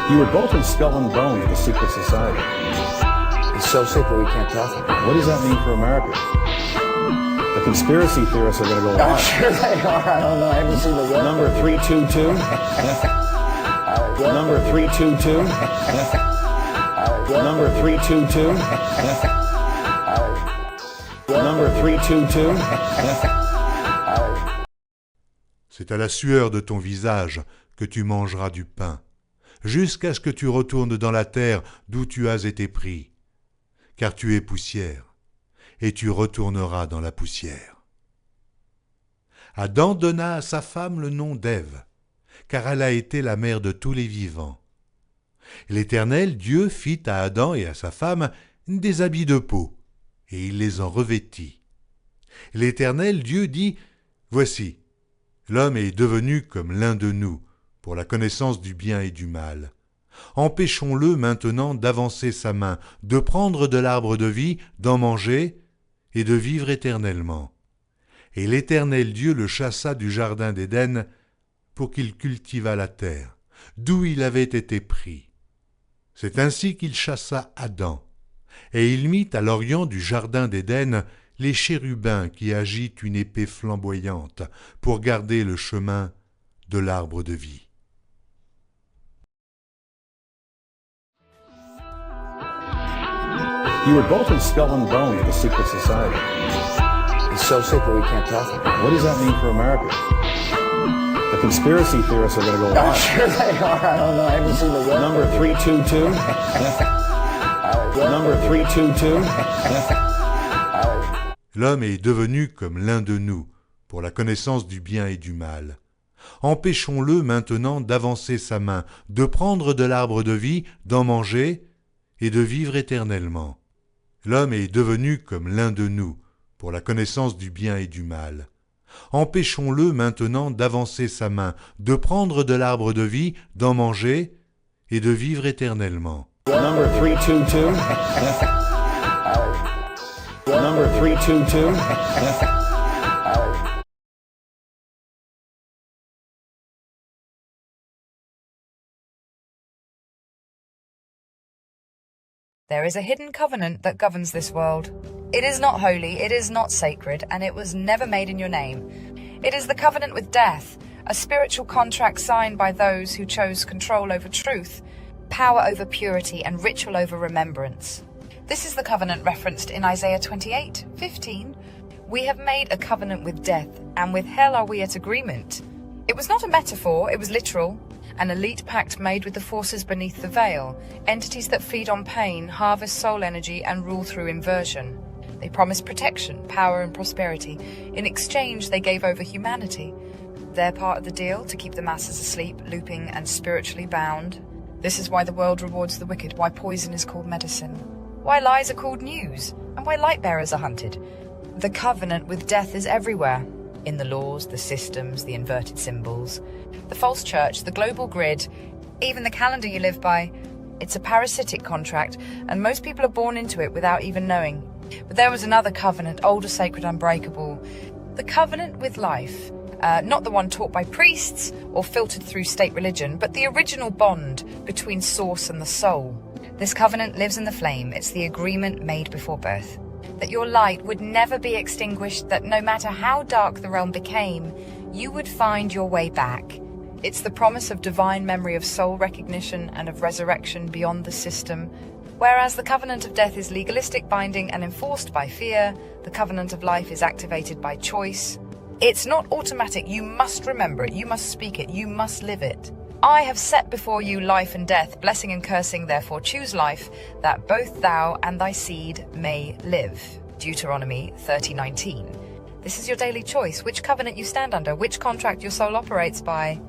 You were both in skull and bones with a secret society. It's so secret we can't talk about it. What does that mean for America? The conspiracy theorists are going to go I'm wild. sure they are. I don't know. I haven't seen the web. Number 322. Number 322. Number 322. Number 322. C'est à la sueur de ton visage que tu mangeras du pain, jusqu'à ce que tu retournes dans la terre d'où tu as été pris, car tu es poussière, et tu retourneras dans la poussière. Adam donna à sa femme le nom d'Ève, car elle a été la mère de tous les vivants. L'Éternel Dieu fit à Adam et à sa femme des habits de peau, et il les en revêtit. L'Éternel Dieu dit, « Voici, l'homme est devenu comme l'un de nous, pour la connaissance du bien et du mal. Empêchons-le maintenant d'avancer sa main, de prendre de l'arbre de vie, d'en manger et de vivre éternellement. » Et l'Éternel Dieu le chassa du jardin d'Éden pour qu'il cultivât la terre, d'où il avait été pris. C'est ainsi qu'il chassa Adam, et il mit à l'orient du jardin d'Éden les chérubins qui agitent une épée flamboyante pour garder le chemin de l'arbre de vie. You were both in skull and bones with a secret society. It's so secret we can't talk about it. What does that mean for America? The conspiracy theorists are going to go I'm wild. sure they are. I don't know. I haven't seen the web. Number 322. Number 322. L'homme est devenu comme l'un de nous, pour la connaissance du bien et du mal. Empêchons-le maintenant d'avancer sa main, de prendre de l'arbre de vie, d'en manger et de vivre éternellement. L'homme est devenu comme l'un de nous, pour la connaissance du bien et du mal. Empêchons-le maintenant d'avancer sa main, de prendre de l'arbre de vie, d'en manger et de vivre éternellement. Number 322. Number 322. There is a hidden covenant that governs this world. It is not holy, it is not sacred, and it was never made in your name. It is the covenant with death, a spiritual contract signed by those who chose control over truth, power over purity, and ritual over remembrance. This is the covenant referenced in Isaiah 28:15. We have made a covenant with death, and with hell are we at agreement. It was not a metaphor, it was literal. An elite pact made with the forces beneath the veil, entities that feed on pain, harvest soul energy, and rule through inversion. They promised protection, power, and prosperity. In exchange, they gave over humanity. Their part of the deal, to keep the masses asleep, looping, and spiritually bound. This is why the world rewards the wicked, why poison is called medicine, why lies are called news, and why light bearers are hunted. The covenant with death is everywhere. In the laws, the systems, the inverted symbols, the false church, the global grid, even the calendar you live by. It's a parasitic contract, and most people are born into it without even knowing. But there was another covenant, older, sacred, unbreakable. The covenant with life. Not the one taught by priests or filtered through state religion, but the original bond between source and the soul. This covenant lives in the flame. It's the agreement made before birth. That your light would never be extinguished, that no matter how dark the realm became, you would find your way back. It's the promise of divine memory of soul recognition and of resurrection beyond the system. Whereas the covenant of death is legalistic, binding, and enforced by fear, the covenant of life is activated by choice. It's not automatic. You must remember it. You must speak it. You must live it. I have set before you life and death, blessing and cursing, therefore choose life, that both thou and thy seed may live. Deuteronomy 30:19. This is your daily choice, which covenant you stand under, which contract your soul operates by,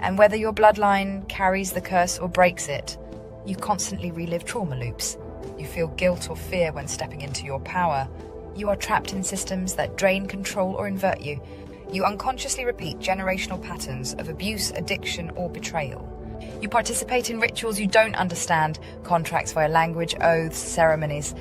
and whether your bloodline carries the curse or breaks it. You constantly relive trauma loops. You feel guilt or fear when stepping into your power. You are trapped in systems that drain, control, or invert you. You unconsciously repeat generational patterns of abuse, addiction, or betrayal. You participate in rituals you don't understand, contracts via language, oaths, ceremonies.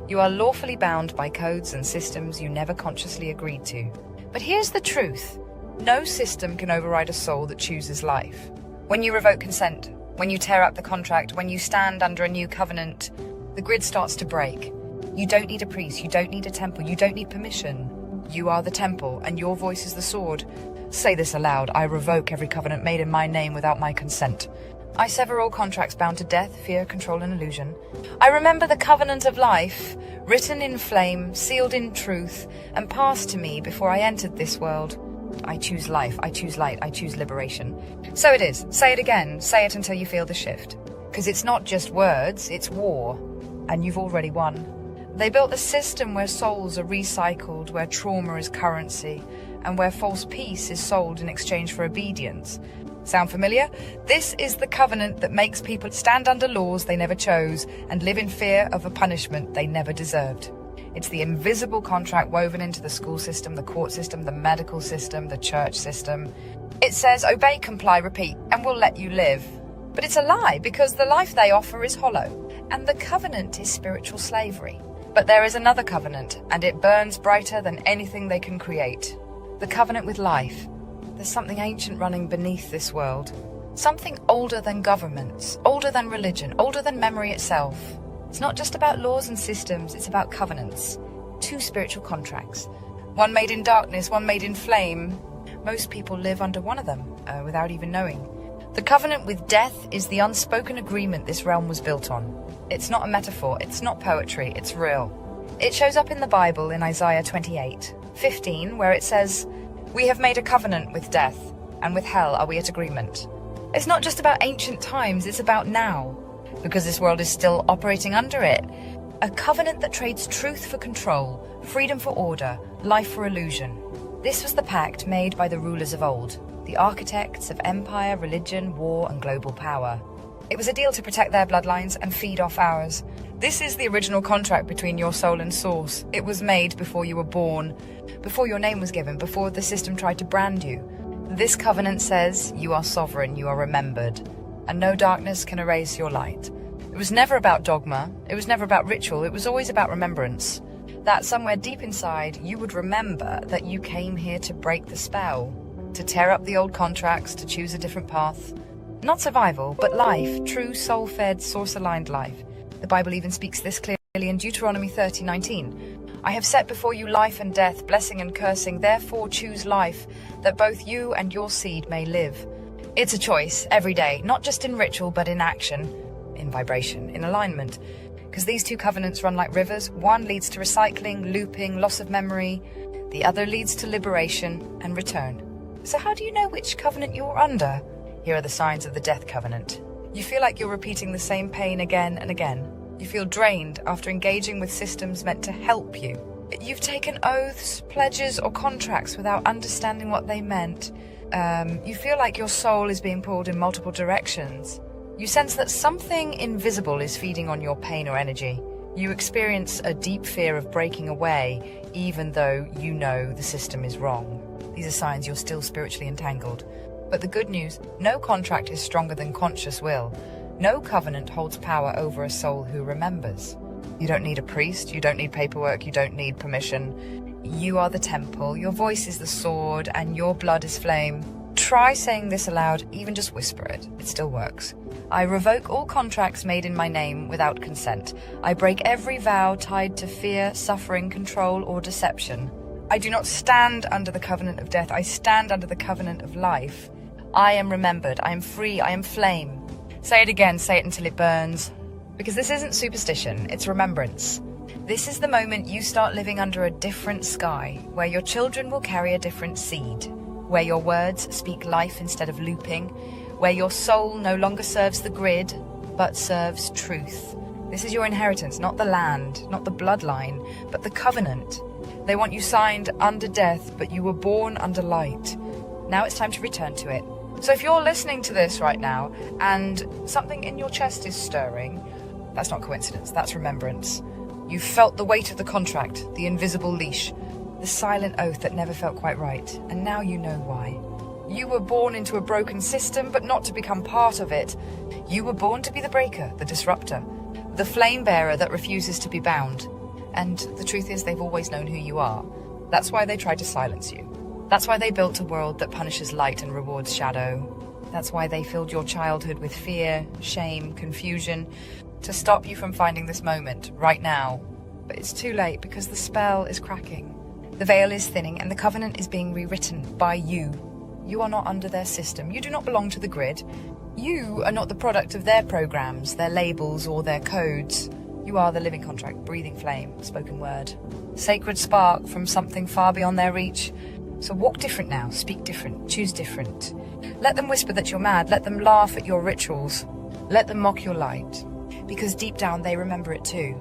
You are lawfully bound by codes and systems you never consciously agreed to. But here's the truth. No system can override a soul that chooses life. When you revoke consent, When you tear up the contract, when you stand under a new covenant, the grid starts to break. You don't need a priest, you don't need a temple, you don't need permission. You are the temple, and your voice is the sword. Say this aloud: I revoke every covenant made in my name without my consent. I sever all contracts bound to death, fear, control, and illusion. I remember the covenant of life, written in flame, sealed in truth, and passed to me before I entered this world. I choose life, I choose light, I choose liberation. So it is. Say it again. Say it until you feel the shift. Because it's not just words, it's war. And you've already won. They built a system where souls are recycled, where trauma is currency, and where false peace is sold in exchange for obedience. Sound familiar? This is the covenant that makes people stand under laws they never chose and live in fear of a punishment they never deserved. It's the invisible contract woven into the school system, the court system, the medical system, the church system. It says, obey, comply, repeat, and we'll let you live. But it's a lie, because the life they offer is hollow, and the covenant is spiritual slavery. But there is another covenant, and it burns brighter than anything they can create. The covenant with life. There's something ancient running beneath this world. Something older than governments, older than religion, older than memory itself. It's not just about laws and systems, it's about covenants. Two spiritual contracts. One made in darkness, one made in flame. Most people live under one of them, without even knowing. The covenant with death is the unspoken agreement this realm was built on. It's not a metaphor, it's not poetry, it's real. It shows up in the Bible in Isaiah 28:15, where it says, "We have made a covenant with death, and with hell are we at agreement." It's not just about ancient times, it's about now, because this world is still operating under it. A covenant that trades truth for control, freedom for order, life for illusion. This was the pact made by the rulers of old, the architects of empire, religion, war, and global power. It was a deal to protect their bloodlines and feed off ours. This is the original contract between your soul and source. It was made before you were born, before your name was given, before the system tried to brand you. This covenant says you are sovereign, you are remembered, and no darkness can erase your light. It was never about dogma, it was never about ritual, it was always about remembrance. That somewhere deep inside you would remember that you came here to break the spell, to tear up the old contracts, to choose a different path. Not survival, but life, true soul-fed, source-aligned life. The Bible even speaks this clearly in Deuteronomy 30:19. I have set before you life and death, blessing and cursing, therefore choose life, that both you and your seed may live. It's a choice, every day, not just in ritual, but in action, in vibration, in alignment. Because these two covenants run like rivers. One leads to recycling, looping, loss of memory. The other leads to liberation and return. So how do you know which covenant you're under? Here are the signs of the death covenant. You feel like you're repeating the same pain again and again. You feel drained after engaging with systems meant to help you. You've taken oaths, pledges, or contracts without understanding what they meant. You feel like your soul is being pulled in multiple directions. You sense that something invisible is feeding on your pain or energy. You experience a deep fear of breaking away, even though you know the system is wrong. These are signs you're still spiritually entangled. But the good news, no contract is stronger than conscious will. No covenant holds power over a soul who remembers. You don't need a priest, you don't need paperwork, you don't need permission. You are the temple, your voice is the sword, and your blood is flame. Try saying this aloud, even just whisper it. It still works. I revoke all contracts made in my name without consent. I break every vow tied to fear, suffering, control, or deception. I do not stand under the covenant of death. I stand under the covenant of life. I am remembered. I am free. I am flame. Say it again. Say it until it burns. Because this isn't superstition. It's remembrance. This is the moment you start living under a different sky, where your children will carry a different seed, where your words speak life instead of looping, where your soul no longer serves the grid, but serves truth. This is your inheritance, not the land, not the bloodline, but the covenant. They want you signed under death, but you were born under light. Now it's time to return to it. So if you're listening to this right now, and something in your chest is stirring, that's not coincidence, that's remembrance. You felt the weight of the contract, the invisible leash, the silent oath that never felt quite right, and now you know why. You were born into a broken system, but not to become part of it. You were born to be the breaker, the disruptor, the flame bearer that refuses to be bound. And the truth is, they've always known who you are. That's why they tried to silence you. That's why they built a world that punishes light and rewards shadow. That's why they filled your childhood with fear, shame, confusion, to stop you from finding this moment, right now. But it's too late because the spell is cracking. The veil is thinning and the covenant is being rewritten by you. You are not under their system. You do not belong to the grid. You are not the product of their programs, their labels, or their codes. You are the living contract, breathing flame, spoken word. Sacred spark from something far beyond their reach. So walk different now, speak different, choose different. Let them whisper that you're mad, let them laugh at your rituals. Let them mock your light, because deep down they remember it too.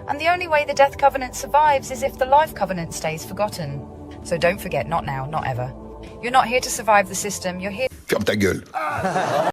And the only way the death covenant survives is if the life covenant stays forgotten. So don't forget, not now, not ever. You're not here to survive the system, you're here... Ferme ta gueule.